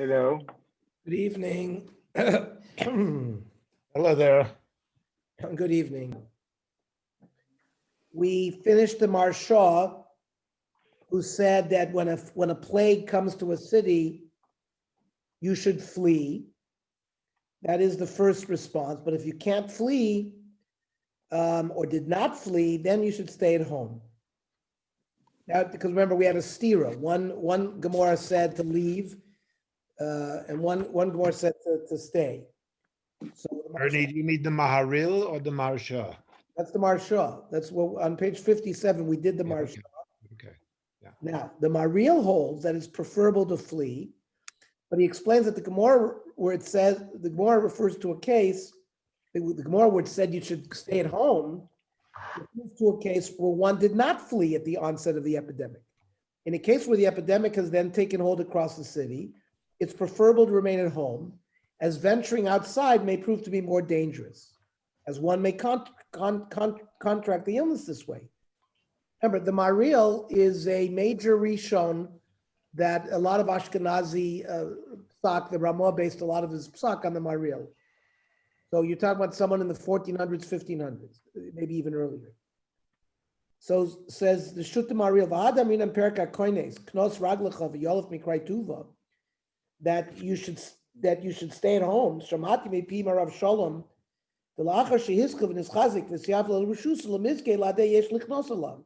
Hello. Good evening. Hello there. Good evening. We finished the Marsha, who said that when a plague comes to a city, you should flee. That is the first response. But if you can't flee or did not flee, then you should stay at home. Now, because remember, we had a stira. One Gemara said to leave, and one Gemara said to stay. So Ernie, do you mean the Maharil or the Marsha? that's the Marsha. That's what on page 57 we did the Marsha. Okay. Yeah. Now the Maril holds that it's preferable to flee, but he explains that the Gemara where it says the Gemara refers to a case. The Gemara where it said you should stay at home refers to a case where one did not flee at the onset of the epidemic. In a case where the epidemic has then taken hold across the city, it's preferable to remain at home, as venturing outside may prove to be more dangerous, as one may contract the illness this way. Remember, the Maril is a major Rishon that a lot of Ashkenazi psak, the Ramah based a lot of his psak on the Maril. So you're talking about someone in the 1400s, 1500s, maybe even earlier. So says the Shutta Maril, V'hadam inam perka koines, knos raglecha v'yolef mikrai tuva, that you should stay at home. Shamati me pima Rav Shalom, the lachar shehiskav and ischazik v'siyav l'rishus l'mizke l'adei yesh lichnos alam.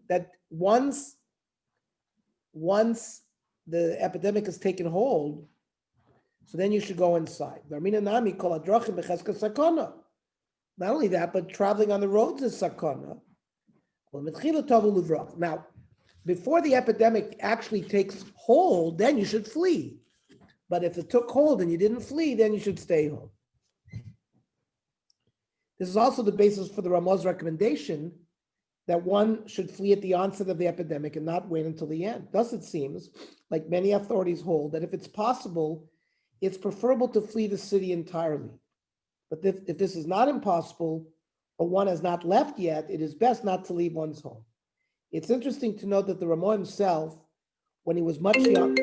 That once the epidemic has taken hold, so then you should go inside. Not only that, but traveling on the roads is sakana. Now, before the epidemic actually takes hold, then you should flee. But if it took hold and you didn't flee, then you should stay home. This is also the basis for the Ramah's recommendation that one should flee at the onset of the epidemic and not wait until the end. Thus, it seems like many authorities hold that if it's possible, it's preferable to flee the city entirely. But if this is not impossible, or one has not left yet, it is best not to leave one's home. It's interesting to note that the Ramah himself, when he was much young,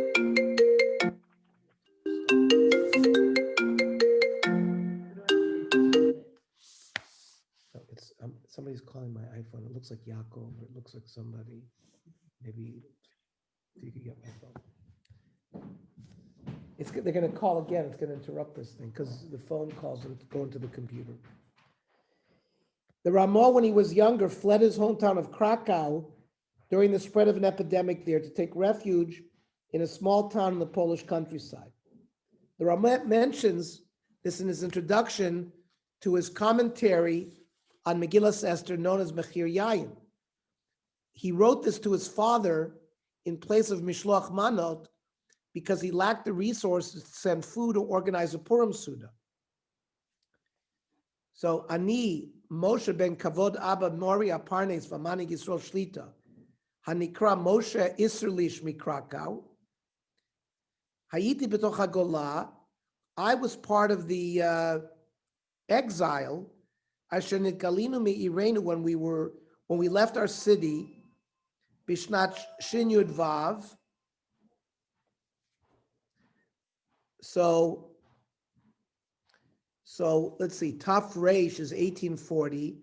somebody's calling my iPhone. It looks like Yaakov, or it looks like somebody. Maybe you could get my phone. They're going to call again. It's going to interrupt this thing because the phone calls and go into the computer. The Ramah, when he was younger, fled his hometown of Krakow during the spread of an epidemic there to take refuge in a small town in the Polish countryside. The Ramah mentions this in his introduction to his commentary on Megillas Esther, known as Mechir Yayin. He wrote this to his father in place of Mishloach Manot because he lacked the resources to send food or organize a Purim Suda. So, Ani Moshe ben Kavod Abba Mori Aparnes V'Manig Yisrael Shlita Hanikra Moshe Isserlish Mikrakau Hayiti B'toch HaGolah. I was part of the exile Asher Nitgalinu Me'irenu when we left our city Bishnat Shin Yud Vav. So let's see, Taf Reish is 1840,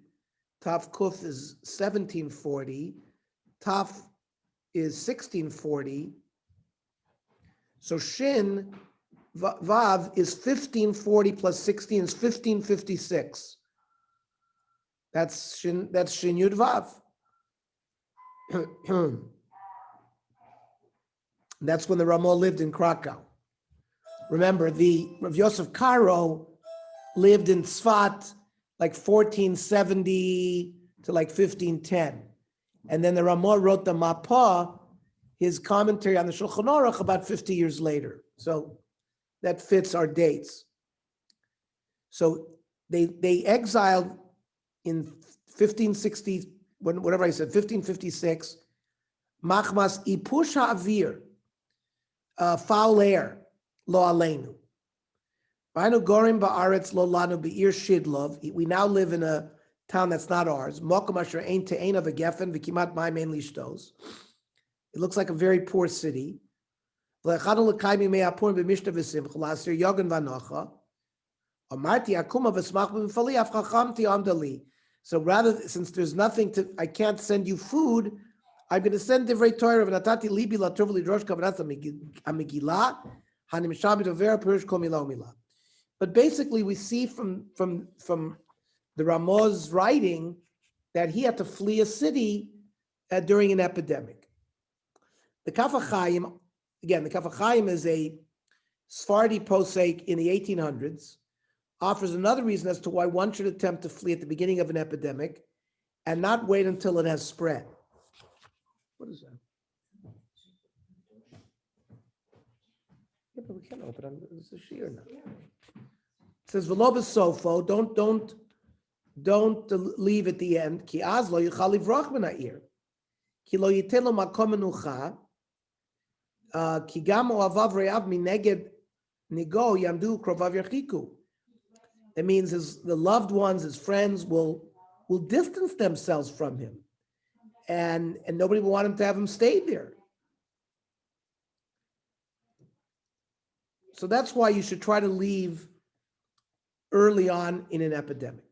Taf Kuf is 1740, Taf is 1640. So Shin Vav is 1540 plus 16 is 1556. That's Shin Yud Vav. That's when the Ramah lived in Krakow. Remember, the Rav Yosef Karo lived in Tzfat like 1470 to like 1510. And then the Ramah wrote the Mapah, his commentary on the Shulchan Aruch, about 50 years later. So that fits our dates. So they exiled in 1560, whatever I said, 1556, Machmas Ipush Ha'avir, foul air. Lo aleinu. V'aynu gorim ba'aretz lo lanu be'ir shidlov. We now live in a town that's not ours. Mokum asher ein te'ena v'gefen v'kimat ma'im ein lishtos. It looks like a very poor city. V'echanu l'kaimi me'apur b'mishta v'simcha l'asir yogan v'anocha. Amarti akuma v'smach b'mifali af chachamti amdali. So rather, since there's nothing to, I can't send you food, I'm going to send divrei Torah of natati libi la tov lidrosh kavanat amigila hanim shabbat over perush kol milah u'milah. But basically, we see from the Ramah's writing that he had to flee a city during an epidemic. The Kaf HaChaim, again, the Kaf HaChaim is a Sephardi posek in the 1800s, offers another reason as to why one should attempt to flee at the beginning of an epidemic and not wait until it has spread. What is that? Yeah, but we can't open it. It's a shear now. It says v'lo b'sofo, don't leave at the end. Ki az lo yichal livrach min ha'ir. Ki lo yitin lo makom menucha. Ki gam oavav re'av mineged nigo yamdu krovav yachiku. That means the loved ones, his friends will distance themselves from him. And nobody will want him to have him stay there. So that's why you should try to leave early on in an epidemic.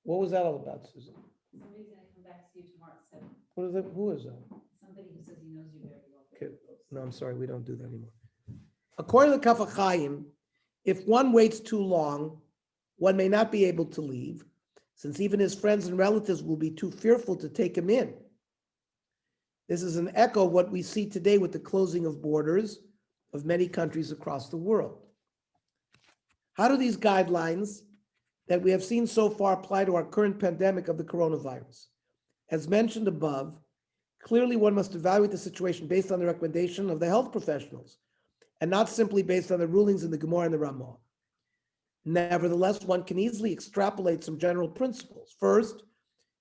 What was that all about, Susan? Somebody's gonna come back to you tomorrow at 7. What is that? Who is that? Somebody who says he knows you very well. Okay. No, I'm sorry, we don't do that anymore. According to the Kaf HaChaim, if one waits too long, one may not be able to leave, since even his friends and relatives will be too fearful to take him in. This is an echo of what we see today with the closing of borders of many countries across the world. How do these guidelines that we have seen so far apply to our current pandemic of the coronavirus? As mentioned above, clearly one must evaluate the situation based on the recommendation of the health professionals and not simply based on the rulings in the Gemara and the Ramah. Nevertheless, one can easily extrapolate some general principles. First,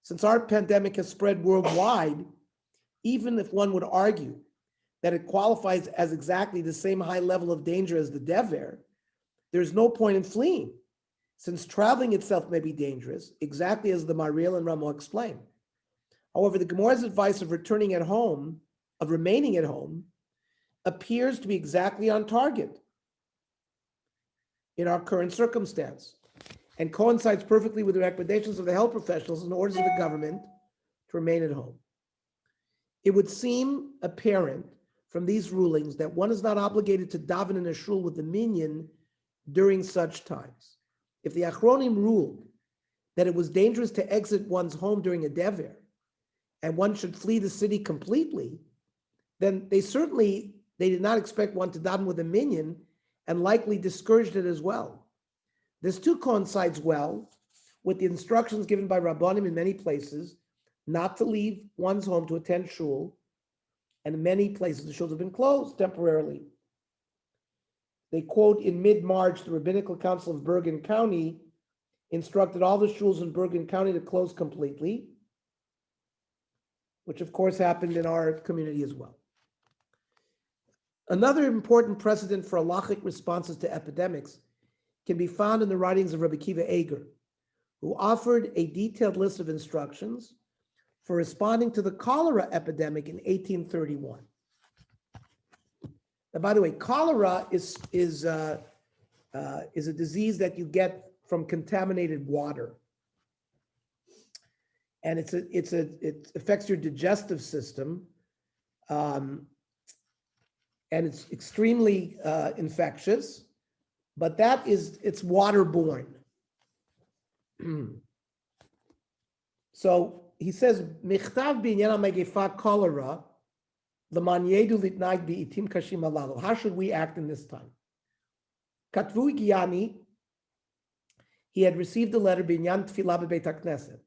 since our pandemic has spread worldwide, even if one would argue that it qualifies as exactly the same high level of danger as the Dever, there's no point in fleeing, since traveling itself may be dangerous, exactly as the Maril and Ramah explain. However, the Gemara's advice of remaining at home, appears to be exactly on target in our current circumstance and coincides perfectly with the recommendations of the health professionals and orders of the government to remain at home. It would seem apparent from these rulings that one is not obligated to daven in a shul with the minyan during such times. If the Achronim ruled that it was dangerous to exit one's home during a dever and one should flee the city completely, then they did not expect one to daven with a minyan and likely discouraged it as well. This too coincides well with the instructions given by Rabbanim in many places not to leave one's home to attend shul, and in many places the shuls have been closed temporarily. They quote in mid-March, the Rabbinical Council of Bergen County instructed all the shuls in Bergen County to close completely, which of course happened in our community as well. Another important precedent for halachic responses to epidemics can be found in the writings of Rabbi Kiva Eger, who offered a detailed list of instructions for responding to the cholera epidemic in 1831. Now, by the way, cholera is a disease that you get from contaminated water, and it affects your digestive system. And it's extremely infectious, but it's waterborne. So he says, "Michtav b'inyan ha'megefa cholera, l'man yedu litnag bi'itim kashim halalu." How should we act in this time? Katvu Giyani, he had received a letter b'inyan tefillah b'beit hakneset.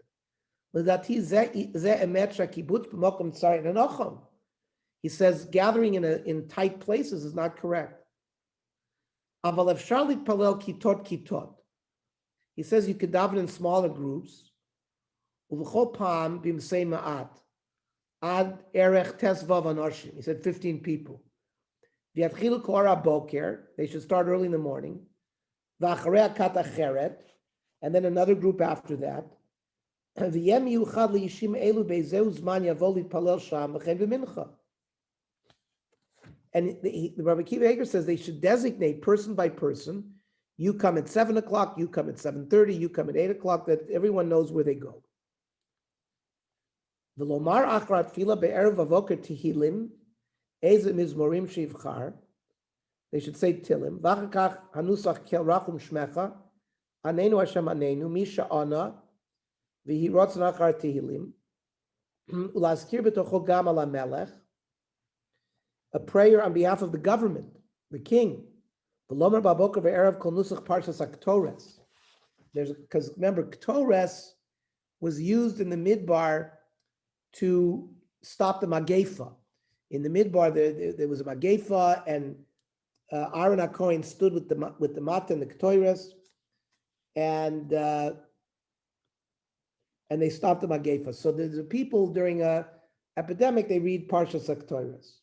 L'dati ze emet shakibutz b'mokom tzar enochom. He says gathering in tight places is not correct. Aval efshar litpalel kitot. He says you could daven in smaller groups. Uv'chol pam b'msei ma'at ad erech tesvav anoshim. He said 15 people. V'yatchilu kora boker. They should start early in the morning. V'acharei kat acheret, and then another group after that. V'yem yuchad liyishim elu beizeu zman yavo litpalel sham v'chein b'mincha. And the Rabbi Akiva Eger says they should designate person by person. You come at 7 o'clock, you come at 7:30, you come at 8 o'clock, that everyone knows where they go. V'lomar achrat fila be'erev avoker tihilim, eze mizmorim shivchar. They should say Tilim. V'achakach hanusach kel rachum shmecha, anenu Hashem anenu, misha ana, v'hi rotzon achar tihilim, ulazkir b'tocho gam ala melech, a prayer on behalf of the government, the king. V'lomer ba'boker ve'erev kol nusach parshas HaKtores. Because remember, Ktores was used in the Midbar to stop the Magefa. In the Midbar, there was a Magefa, and Aaron HaKohen stood with the Mat and the Ketores, and they stopped the Magefa. So the people during a epidemic, they read Parshas HaKtores.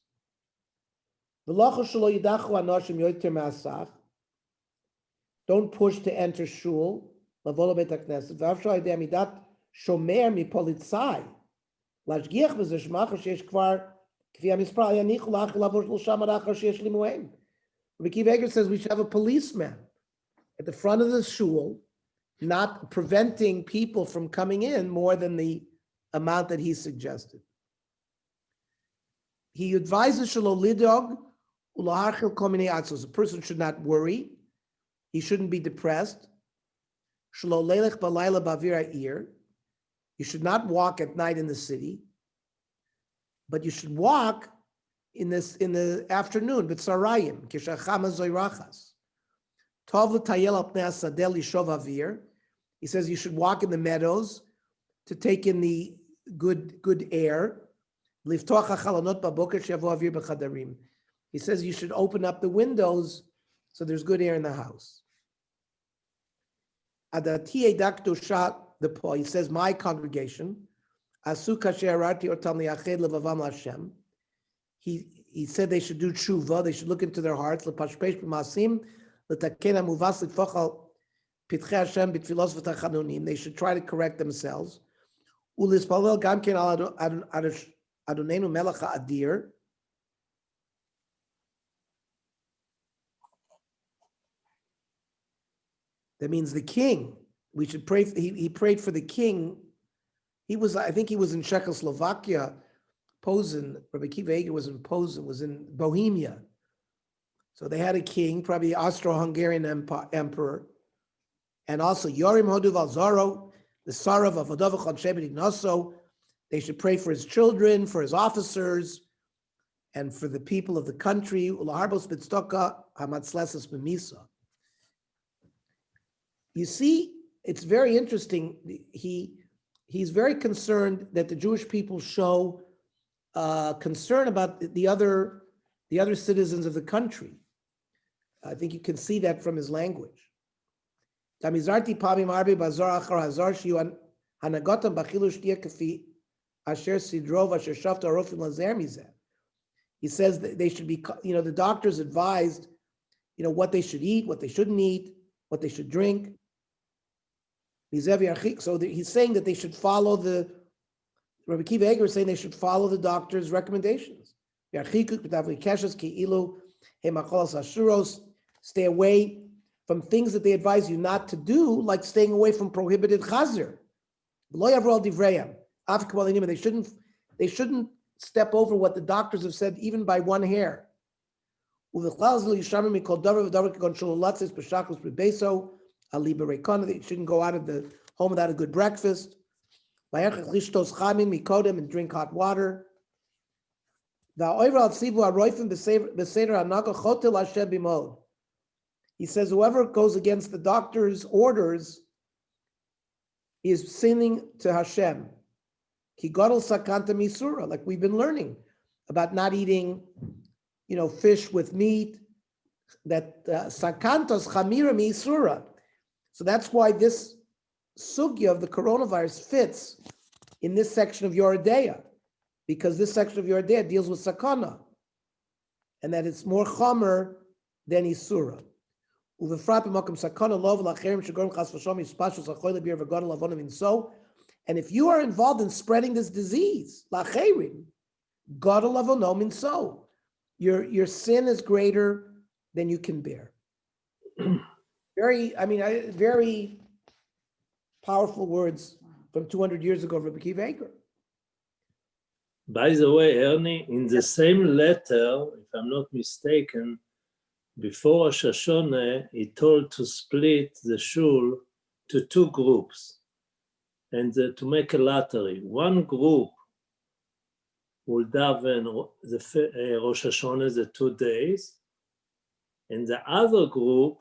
Don't push to enter shul. Shomer mipolitzai. Lashgiach b'zeh shmacha sheyesh kvar k'vi hamispral yanichu lach lavor shlosha marachar sheyesh limuim. Rabbi Akiva Eger says we should have a policeman at the front of the shul, not preventing people from coming in more than the amount that he suggested. He advises shelo lidog ulahachil kol minei atzos. A person should not worry. He shouldn't be depressed. Shelo lelech balayla bavir ha'ir. You should not walk at night in the city, but you should walk in the afternoon. B'tzarayim kishachama zoyrachas. Tov l'tayel al pnei hasadeh lishov avir. He says you should walk in the meadows to take in the good air. Liftoach hachalonot baboker sheyavo avir b'chadarim. He says you should open up the windows so there's good air in the house. Adati edaktu shat. He says, my congregation, Asu kasher arati otam liyached levavam Hashem. He said they should do tshuva, they should look into their hearts, lepashpesh b'masim, letaken hamuvas litfochal pitchei Hashem b'tfilos v'tachanunim. They should try to correct themselves. Ulispalel gam ken al Adonenu melech ha'adir. That means the king. We should pray. He prayed for the king. I think he was in Czechoslovakia, Posen. Rabbi Akiva Eger was in Posen, was in Bohemia. So they had a king, probably Austro-Hungarian emperor, and also Yorim Hodu Valzaro, the Sarav of Vodovachon Shebedi Noso. They should pray for his children, for his officers, and for the people of the country. Ulaharbos Bitstoka Hamatzlesas Memisa. You see, it's very interesting. He's very concerned that the Jewish people show concern about the other citizens of the country. I think you can see that from his language. He says that they should be, the doctors advised, what they should eat, what they shouldn't eat, what they should drink. So he's saying that they should follow Rabbi Akiva Eger is saying they should follow the doctor's recommendations. Stay away from things that they advise you not to do, like staying away from prohibited chazer. They shouldn't step over what the doctors have said, even by one hair. They shouldn't go out of the home without a good breakfast. And drink hot water. He says whoever goes against the doctor's orders is sinning to Hashem. Like we've been learning about not eating, fish with meat. That sakantos chamira misura. So that's why this sugya of the coronavirus fits in this section of Yoredeya, because this section of Yoredeya deals with sakana, and that it's more chomer than isura. And if you are involved in spreading this disease, lacherim, gadol avonom so, your sin is greater than you can bear. Very powerful words from 200 years ago, Rabbi Akiva Eiger. By the way, Ernie, in the same letter, if I'm not mistaken, before Rosh Hashanah, he told to split the shul to two groups and to make a lottery. One group will daven the Rosh Hashanah the 2 days, and the other group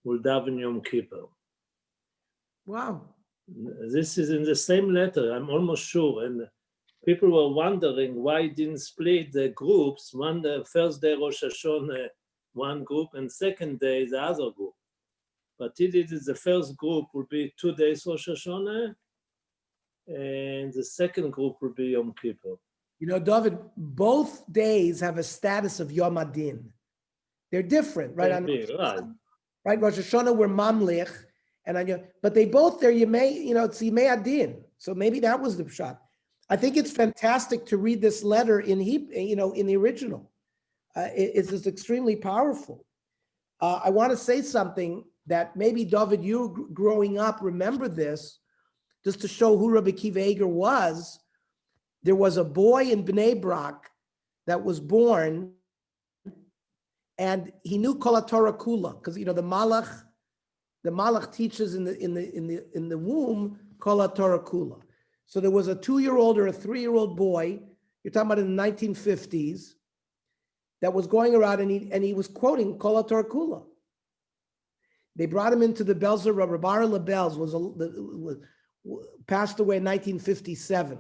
will daven Yom Kippur. Wow. This is in the same letter, I'm almost sure. And people were wondering why he didn't split the groups. The first day Rosh Hashanah, one group, and second day the other group. But he did it, the first group will be 2 days Rosh Hashanah, and the second group will be Yom Kippur. You know, David, both days have a status of Yom Adin. They're different, right? Right, Rosh Hashanah, we're Mamlich, but they both, it's Yimei Adin. So maybe that was the pshat. I think it's fantastic to read this letter in the original. It's just extremely powerful. I want to say something that maybe, David, you growing up, remember this, just to show who Rabbi Akiva Eiger was. There was a boy in Bnei Brak that was born, and he knew Kol HaTorah Kula, because the Malach teaches in the womb Kol HaTorah Kula. So there was a 2-year-old or a 3-year-old boy, you're talking about in the 1950s, that was going around and he was quoting Kol HaTorah Kula. They brought him into the Belzer. Rabbi Lebelz was passed away in 1957.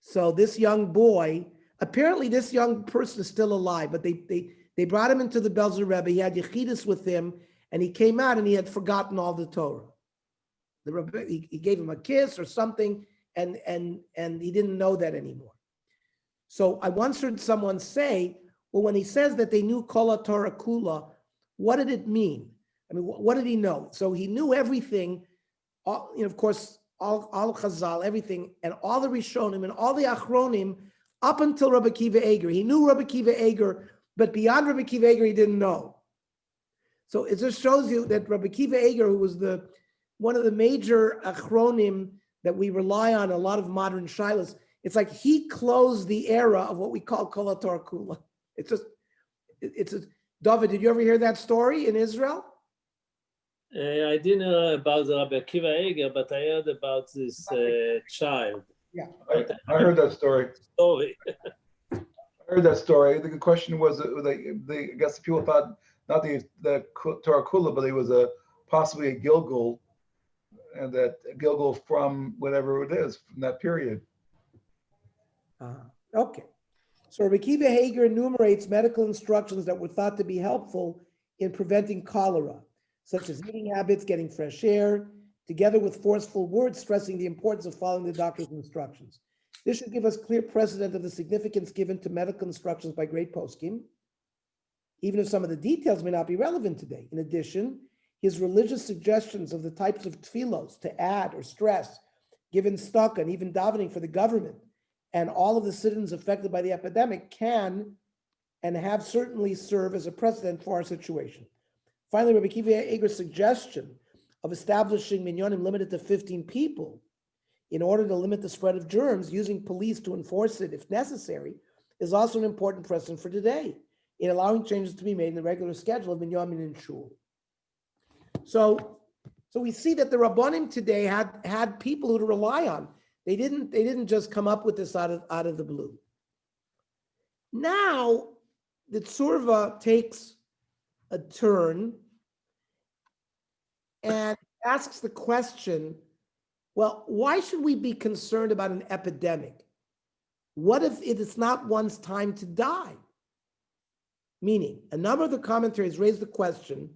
So this young boy, apparently this young person is still alive, but they brought him into the Belzer Rebbe. He had Yechidus with him, and he came out and he had forgotten all the Torah. The Rebbe, he gave him a kiss or something, and he didn't know that anymore. So I once heard someone say, well, when he says that they knew Kol HaTorah Kula, what did it mean? I mean, what did he know? So he knew everything, of course, all Chazal, everything, and all the Rishonim and all the Achronim up until Rabbi Akiva Eiger. He knew Rabbi Akiva Eiger, but beyond Rabbi Akiva Eiger, he didn't know. So it just shows you that Rabbi Akiva Eiger, who was one of the major Achronim that we rely on, a lot of modern shilas, it's like he closed the era of what we call Kol HaTorah Kula. David, did you ever hear that story in Israel? I didn't know about Rabbi Akiva Eiger, but I heard about this child. Yeah, I heard that story. I heard that story. The question was, I guess people thought not the Torah Kula, but it was possibly a Gilgul, and that Gilgul from whatever it is from that period. Okay. So Rabbi Akiva Eiger enumerates medical instructions that were thought to be helpful in preventing cholera, such as eating habits, getting fresh air, together with forceful words stressing the importance of following the doctor's instructions. This should give us clear precedent of the significance given to medical instructions by great poskim, even if some of the details may not be relevant today. In addition, his religious suggestions of the types of tefillos to add or stress, given stuck and even davening for the government, and all of the citizens affected by the epidemic can and have certainly served as a precedent for our situation. Finally, Rabbi Akiva Eiger's suggestion of establishing minyanim limited to 15 people in order to limit the spread of germs, using police to enforce it if necessary, is also an important precedent for today in allowing changes to be made in the regular schedule of minyanim in shul. So we see that the Rabbanim today had people who to rely on. They didn't just come up with this out of the blue. Now the Tzurba takes a turn and asks the question, well, why should we be concerned about an epidemic? What if it is not one's time to die? Meaning, a number of the commentaries raise the question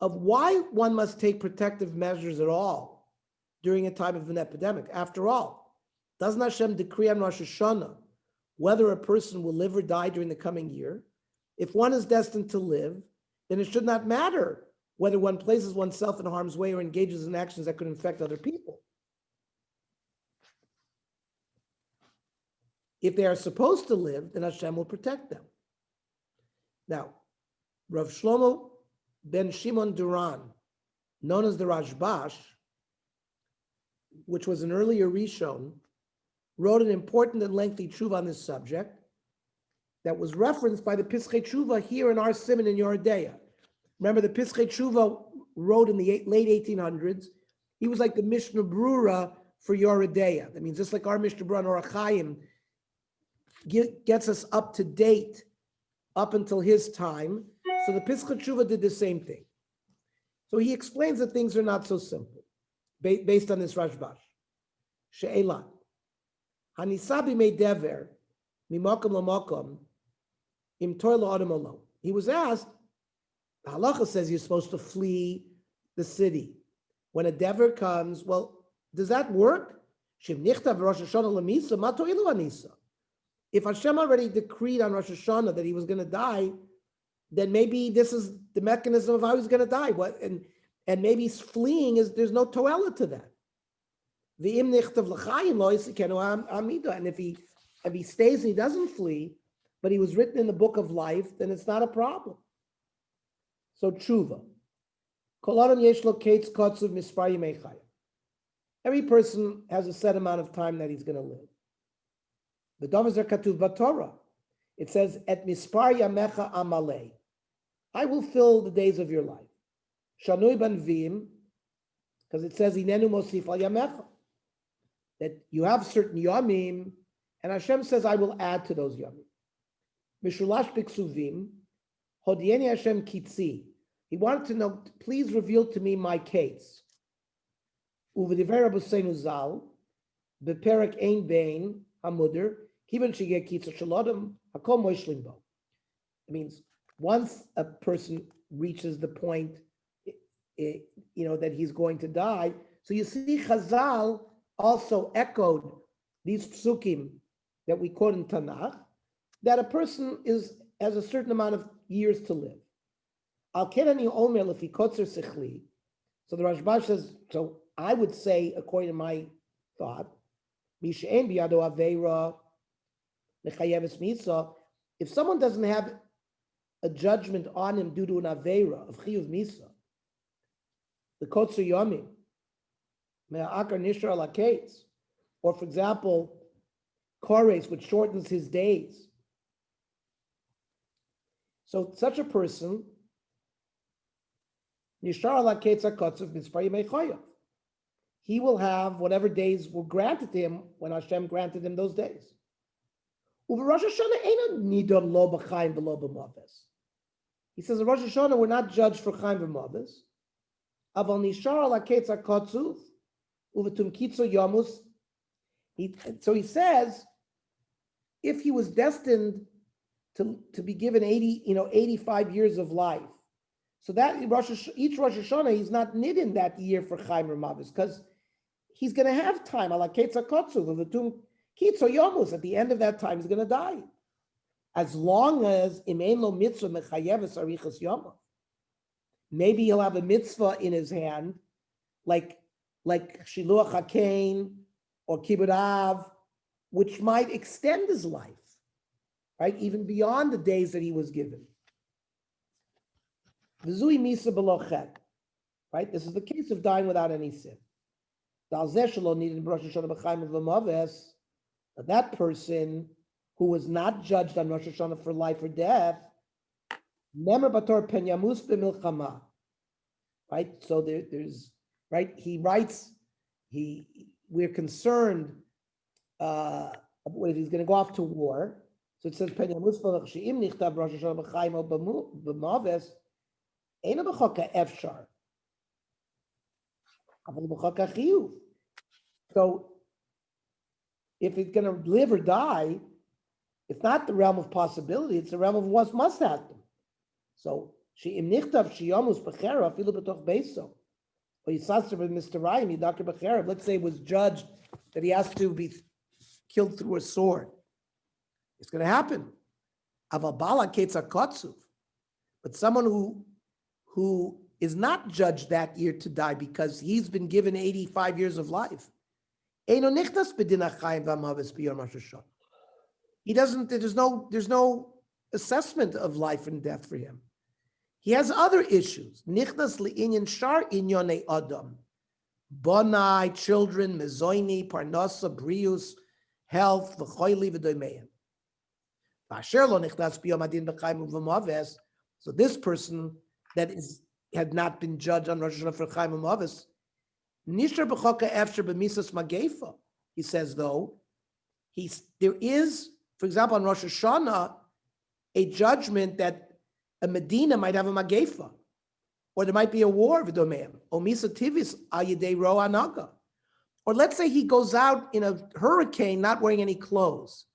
of why one must take protective measures at all during a time of an epidemic. After all, doesn't Hashem decree on Rosh Hashanah whether a person will live or die during the coming year? If one is destined to live, then it should not matter whether one places oneself in harm's way or engages in actions that could infect other people. If they are supposed to live, then Hashem will protect them. Now, Rav Shlomo ben Shimon Duran, known as the Rashbash, which was an earlier Rishon, wrote an important and lengthy tshuva on this subject that was referenced by the Pischei Tshuva here in our Siman in Yoredeya. Remember, the Pischei Tshuva wrote in the late 1800s. He was like the Mishnah Brura for Yoredeya. That means just like our Mishnah Brura and Orach Chaim gets us up to date up until his time. So the Pischei Tshuva did the same thing. So he explains that things are not so simple based on this Rashbash. She'elah. Hanisabi made dever mimakom lamakom im toy la'adam olo. He was asked, the halacha says you're supposed to flee the city. When a dever comes, well, does that work? Shim nichtav Rosh Hashanah lemisa ma to'ilu anisa. If Hashem already decreed on Rosh Hashanah that he was going to die, then maybe this is the mechanism of how he's going to die. And maybe fleeing there's no to'ela to that. And if he stays and he doesn't flee, but he was written in the book of life, then it's not a problem. So tshuva. Every person has a set amount of time that he's going to live. The Dovaz Katuv Batorah. It says, Et mispar yamecha amalei. I will fill the days of your life. Shanui ban vim, because it says, Inenu mosif al yamecha. That you have certain yamim, and Hashem says, I will add to those yamim. Mishulash biksuvim, hodieni Hashem kitzi. He wanted to know, please reveal to me my case. Uvediver Rabbeinu Zal, beperek ein bein hamuder, kivan shigeh kitzer shalodam hakom moishlim bo. It means once a person reaches the point, that he's going to die. So you see, Chazal also echoed these psukim that we quote in Tanakh, that a person has a certain amount of years to live. Al kenani omer lefi kotzer sichli. So the Rashbash says, so I would say, according to my thought, mishe'en biyado aveira mechayeves misa. If someone doesn't have a judgment on him due to an aveira of chiyuv misa, the kotzer yomim, me'akar nishar ala kates, or for example, kores, which shortens his days. So such a person, nishar ala kates hakotzer mispar yemei chayav. He will have whatever days were granted to him when Hashem granted him those days. He says, in Rosh Hashanah, we're not judged for Chaim v'Mavis. Aval nishar ala kates hakotzer uvetum kitzo yamus. So he says, if he was destined to be given 85 years of life, so that each Rosh Hashanah, he's not knit in that year for Chaim or Mavis, because he's going to have time. Ala ketza kotzu v'tum kitzo yomus. At the end of that time, he's going to die. As long as imein lo mitzvah mechayeves arichas yoma. Maybe he'll have a mitzvah in his hand, like shiluach hakein or kibbud av, which might extend his life, right? Even beyond the days that he was given. V'zui misa b'lo chet, right? This is the case of dying without any sin. That person who was not judged on Rosh Hashanah for life or death, right? So there's, right? He writes, we're concerned if he's going to go off to war. So it says, so if it's going to live or die, it's not the realm of possibility, it's the realm of what must happen. So let's say it was judged that he has to be killed through a sword. It's going to happen. But someone who is not judged that year to die because he's been given 85 years of life. He doesn't, there's no assessment of life and death for him. He has other issues. Nichnas li'inyan shar inyonei adam. Bonai, children, mezoini, parnasa, brius, health, v'choili, v'doimeim. V'asher lo nichnas biyom adin b'chaim u'v'maves. So this person that had not been judged on Rosh Hashanah for chaim u'maves, nishar b'choka efsher b'misas magefa. He says, though, there is, for example, on Rosh Hashanah, a judgment that a Medina might have a magefa, or there might be a war, v'domeim, or misa tivis ayidei ro anaga. Or let's say he goes out in a hurricane not wearing any clothes,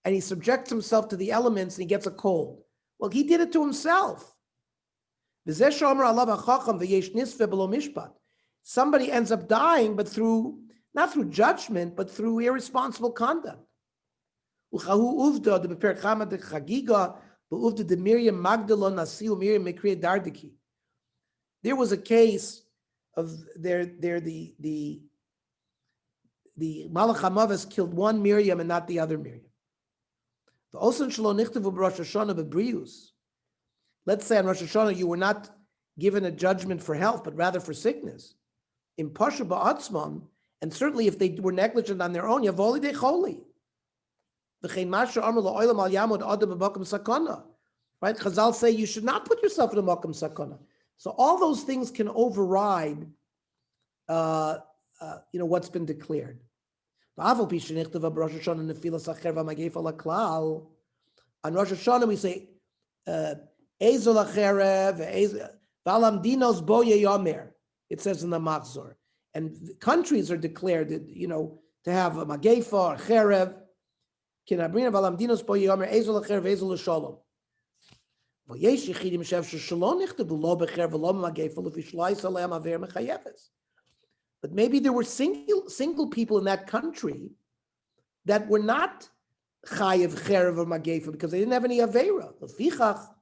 and he subjects himself to the elements and he gets a cold. Well, he did it to himself. Somebody ends up dying, but not through judgment, but through irresponsible conduct. There was a case of the Malach HaMavis killed one Miriam and not the other Miriam. Let's say on Rosh Hashanah you were not given a judgment for health, but rather for sickness. In Pasha Ba'atzman, and certainly if they were negligent on their own, Yavoli de Choli. Right? Chazal say you should not put yourself in a makam sakana. So all those things can override, what's been declared. On Rosh Hashanah we say, Ezol acherev, valamdinos boye yomer. It says in the Machzor, and countries are declared, to have a magefa or cherev. Kinabrina valamdinos boye yomer ezol acherev ezol shalom. V'yesh yichidim shev shalom nichtavu lo becher v'lo magefa lefishlai salem aver mechayeves. But maybe there were single people in that country that were not chayev cherev or magefa because they didn't have any avera. Lefichach.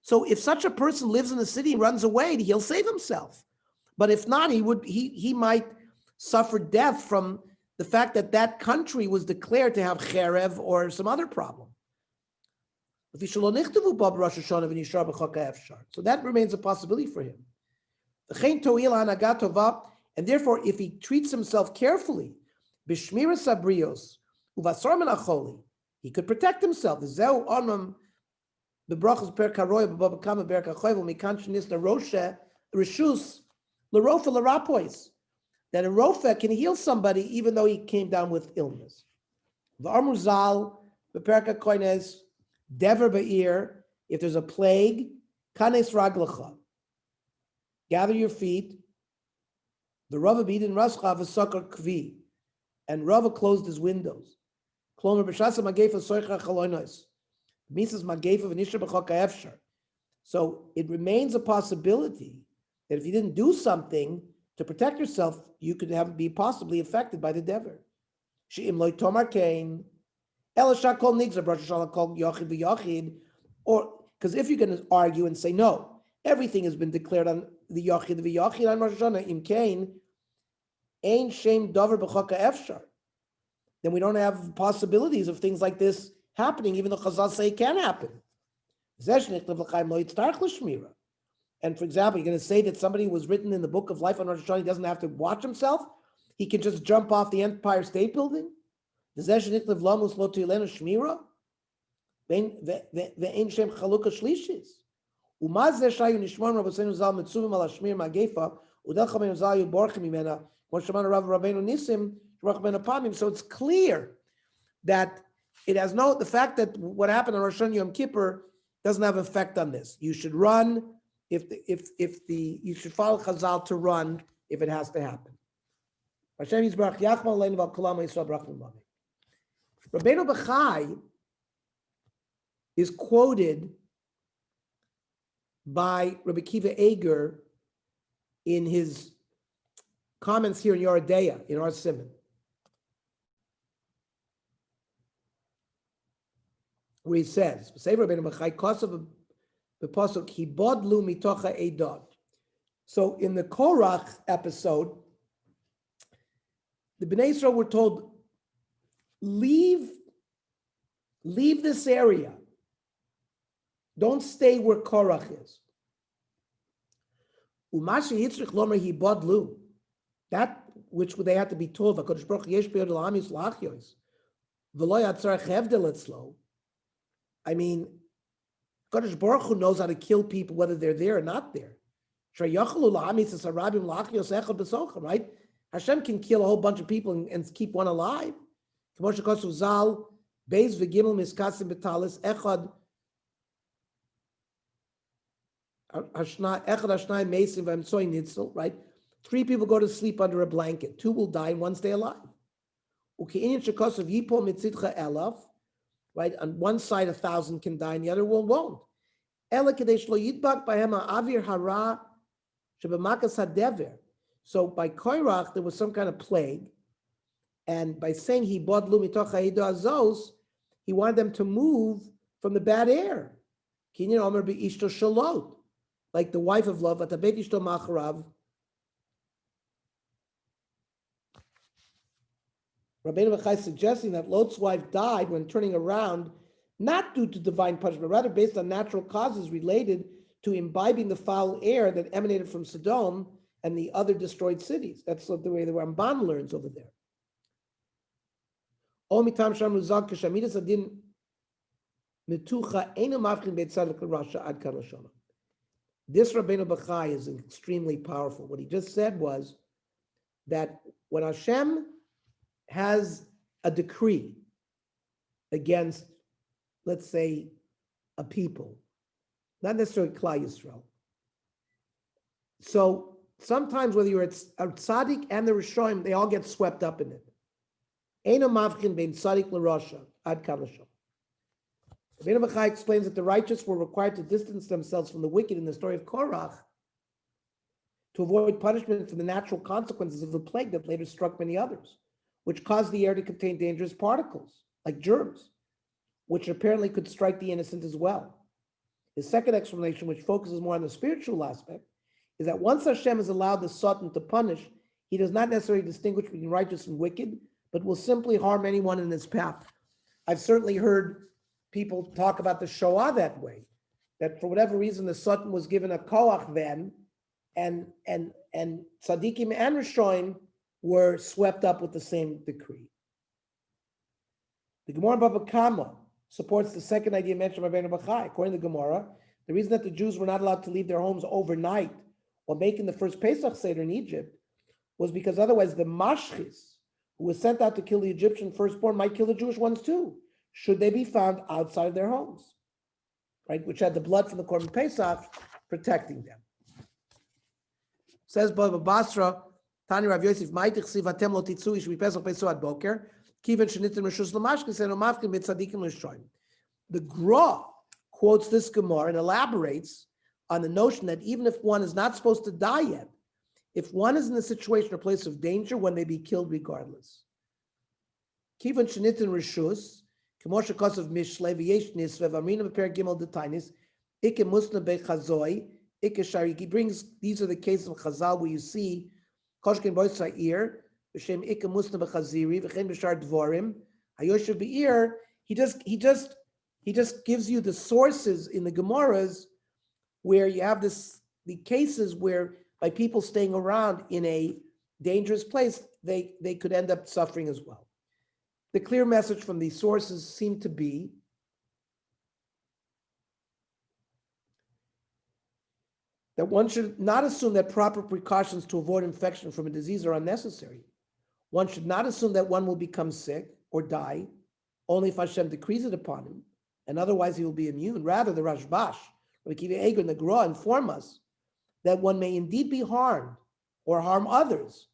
So if such a person lives in the city and runs away, he'll save himself. But if not, he might suffer death from the fact that that country was declared to have cherev or some other problem. So that remains a possibility for him. And therefore, if he treats himself carefully, he could protect himself. That a rofa can heal somebody even though he came down with illness. If there's a plague, gather your feet. The Rava bidin rascha v'sakar kvi, and Rava closed his windows. So it remains a possibility that if you didn't do something to protect yourself, you could be possibly affected by the dever. Or because if you're going to argue and say no, everything has been declared on the Yachid v'Yachid on Rosh Hashanah, im kain, ein shem davar b'chaka efshar. Then we don't have possibilities of things like this happening, even though Chazal say it can happen. And for example, you're going to say that somebody who was written in the book of life on Rosh Hashanah, he doesn't have to watch himself. He can just jump off the Empire State Building. So it's clear that it has the fact that what happened on Rosh Hashanah Yom Kippur doesn't have effect on this. You should run you should follow Chazal to run if it has to happen. Rabbeinu Bechai is quoted by Rabbi Kiva Eger in his comments here in Yoredeya, in our Simon, where he says, so in the Korach episode, the Bnei Yisrael were told, leave this area. Don't stay where Korach is. Umashi Yitzchak Lomer Hibadlu, that which they had to be told, HaKadosh Baruch Hu yesh b'yod l'am yislach yos, v'lo yatzarech hevdel etzlo. I mean, HaKadosh Baruch Hu knows how to kill people whether they're there or not there. Sheyachlu l'am yitzas harabim lach yos echad b'sochem, right? Hashem can kill a whole bunch of people and keep one alive. K'mo shekosu zal, beis v'gimel miskasim b'talis, echad right? 3 people go to sleep under a blanket. 2 will die and 1 stay alive. Right? On one side, 1,000 can die and the other one won't. So by Koirach, there was some kind of plague. And by saying he wanted them to move from the bad air. Like the wife of Lot, Rabbeinu Bachai suggesting that Lot's wife died when turning around, not due to divine punishment, rather based on natural causes related to imbibing the foul air that emanated from Sodom and the other destroyed cities. That's the way the Ramban learns over there. This Rabbeinu Bachai is extremely powerful. What he just said was that when Hashem has a decree against, let's say, a people, not necessarily Klal Yisrael. So sometimes whether you're a tzaddik and the Rishonim, they all get swept up in it. Eino mavchin bein tzaddik l'rasha ad kan l'sham. Rabbeinu Bachai explains that the righteous were required to distance themselves from the wicked in the story of Korach to avoid punishment for the natural consequences of the plague that later struck many others, which caused the air to contain dangerous particles, like germs, which apparently could strike the innocent as well. His second explanation, which focuses more on the spiritual aspect, is that once Hashem has allowed the Satan to punish, he does not necessarily distinguish between righteous and wicked, but will simply harm anyone in his path. I've certainly heard people talk about the Shoah that way, that for whatever reason the Satan was given a koach then, and tzaddikim and Rishonim were swept up with the same decree. The Gemara Baba Kama supports the second idea mentioned by Rabbeinu Bachai. According to the Gemara, the reason that the Jews were not allowed to leave their homes overnight while making the first Pesach Seder in Egypt was because otherwise the Mashchis, who was sent out to kill the Egyptian firstborn, might kill the Jewish ones too, should they be found outside of their homes, right? Which had the blood from the Korban Pesach protecting them. Says Baba Basra, Tani Rav Yosef, Ma'itich siv atem lo titzu ish mipesach pesu ad boker, kiven shenitim reshus l'mashkes eno mavkin mitzadikim l'shoim. The Gra quotes this Gemara and elaborates on the notion that even if one is not supposed to die yet, if one is in a situation or place of danger, one may be killed regardless. Kiven shenitim reshus, K'moshe Kosav Mishle v'yesh nisve v'amrina b'per gimel detainis ike musna bechazoi ike shari. He brings, these are the cases of Chazal where you see koshkin bois ha'ir v'shem ike musna bechaziri v'chen b'shar dvorim hayoshev b'ir. He just gives you the sources in the Gemaras where you have the cases where by people staying around in a dangerous place they could end up suffering as well. The clear message from these sources seemed to be that one should not assume that proper precautions to avoid infection from a disease are unnecessary. One should not assume that one will become sick or die only if Hashem decrees it upon him, and otherwise he will be immune. Rather, the Rashbash, Rabbi Akiva Eiger, and the Gra inform us that one may indeed be harmed or harm others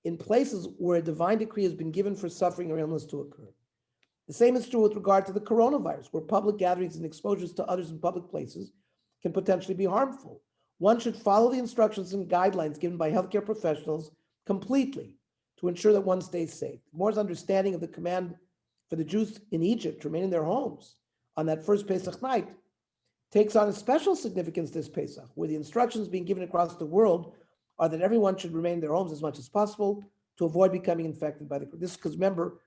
in places where a divine decree has been given for suffering or illness to occur. The same is true with regard to the coronavirus, where public gatherings and exposures to others in public places can potentially be harmful. One should follow the instructions and guidelines given by healthcare professionals completely to ensure that one stays safe. Gemara's understanding of the command for the Jews in Egypt to remain in their homes on that first Pesach night takes on a special significance this Pesach, where the instructions being given across the world are that everyone should remain in their homes as much as possible to avoid becoming infected by this. Because remember,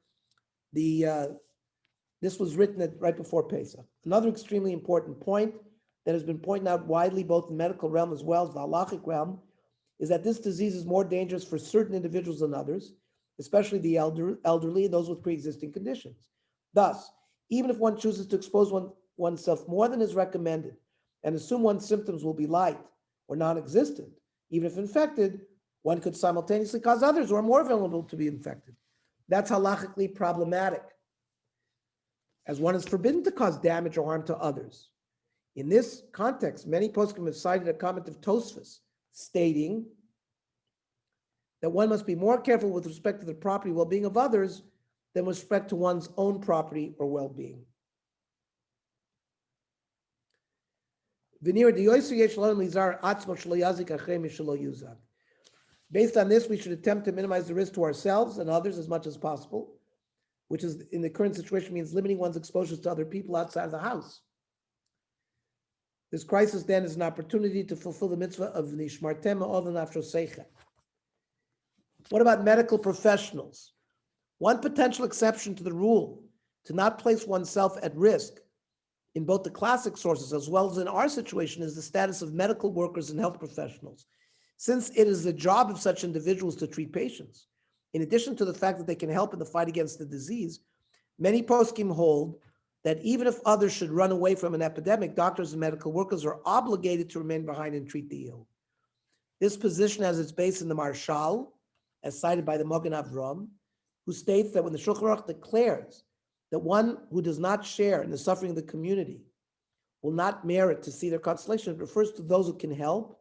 This was written right before Pesach. Another extremely important point that has been pointed out widely, both in the medical realm as well as the halachic realm, is that this disease is more dangerous for certain individuals than others, especially the elderly and those with pre-existing conditions. Thus, even if one chooses to expose oneself more than is recommended and assume one's symptoms will be light or non-existent, even if infected, one could simultaneously cause others who are more vulnerable to be infected. That's halachically problematic, as one is forbidden to cause damage or harm to others. In this context, many poskim have cited a comment of Tosfos stating that one must be more careful with respect to the property well-being of others than with respect to one's own property or well-being. Based on this, we should attempt to minimize the risk to ourselves and others as much as possible, which is in the current situation means limiting one's exposures to other people outside of the house. This crisis then is an opportunity to fulfill the mitzvah of nishmartem ma'od nafsho seicha. What about medical professionals? One potential exception to the rule to not place oneself at risk in both the classic sources as well as in our situation is the status of medical workers and health professionals, since it is the job of such individuals to treat patients. In addition to the fact that they can help in the fight against the disease, many poskim hold that even if others should run away from an epidemic, doctors and medical workers are obligated to remain behind and treat the ill. This position has its base in the Marshal, as cited by the Magen Avram, who states that when the Shulchan Aruch declares that one who does not share in the suffering of the community will not merit to see their consolation, it refers to those who can help,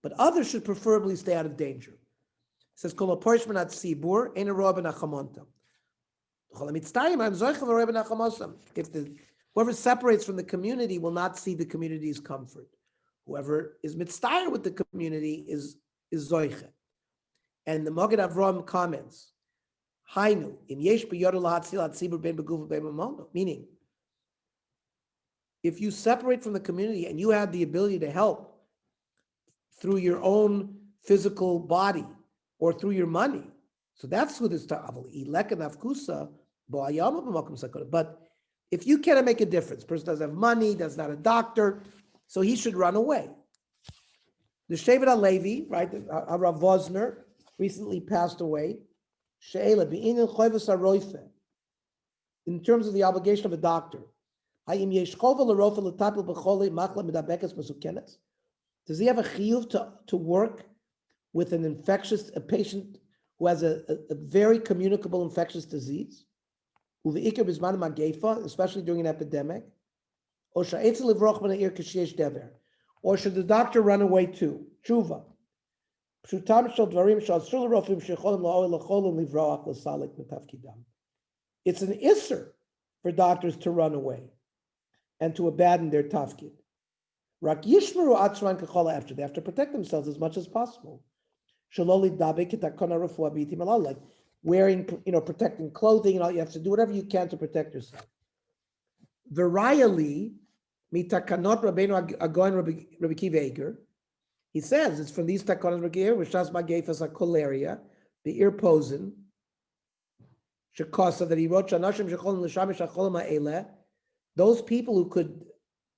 but others should preferably stay out of danger. It says, Kol ha'porish min hatzibur ein roa b'nachamontam. If whoever separates from the community will not see the community's comfort. Whoever is mitztayir with the community is zoiche. And the Magen Avram comments, Hainu, im yesh b'yodu lahatzil hatzibur ben beguv ben mamono, meaning, if you separate from the community and you have the ability to help through your own physical body or through your money, so that's who this ta'aval. But if you cannot make a difference, person doesn't have money, does not a doctor, so he should run away. The Shevet HaLevi, right, Rav Vosner, recently passed away. In terms of the obligation of a doctor, does he have a chiyuv to work with a patient who has a very communicable infectious disease, especially during an epidemic? Or should the doctor run away too? Tshuva. It's an isser for doctors to run away and to abandon their tafkid. They have to protect themselves as much as possible. Like wearing, protecting clothing, you have to do whatever you can to protect yourself. Varially, mitakanot Rabbeinu Agoin Rabbi Kiva Eiger, he says it's from these takanot Rabbi Kiva, Rishas Magefas HaKoleria, the ear posen, Shekosa, that he wrote, Shanashim Shecholim L'Shamish HaCholim HaEleh, those people who could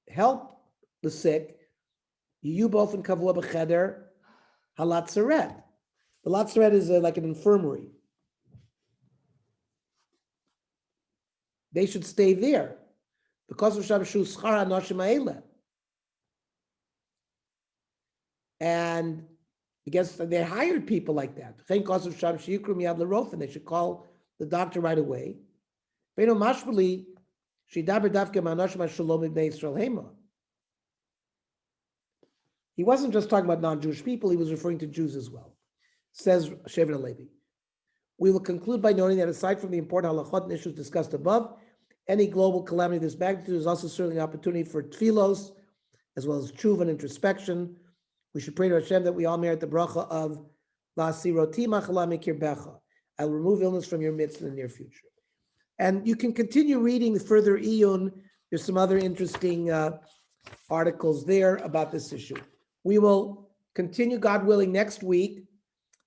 help the sick, you both in Kavua B'Cheder, Halatzeret. The Latzeret is like an infirmary. They should stay there because of Shabbat Schar HaNashim HaEleh. And because they hired people like that. And they should call the doctor right away. He wasn't just talking about non-Jewish people, he was referring to Jews as well. Says Shevet HaLevi. We will conclude by noting that aside from the important halachot and issues discussed above, any global calamity of this magnitude is also certainly an opportunity for tefillos, as well as tshuva and introspection. We should pray to Hashem that we all merit the bracha of La'asiroti machala mikir becha. I will remove illness from your midst in the near future. And you can continue reading further Iyun. There's some other interesting articles there about this issue. We will continue, God willing, next week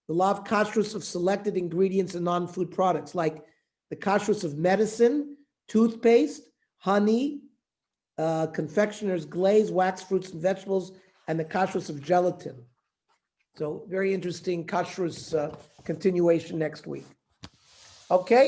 the law of kashrus of selected ingredients in non-food products, like the kashrus of medicine, toothpaste, honey, confectioner's glaze, wax fruits and vegetables, and the kashrus of gelatin. So very interesting kashrus continuation next week. Okay.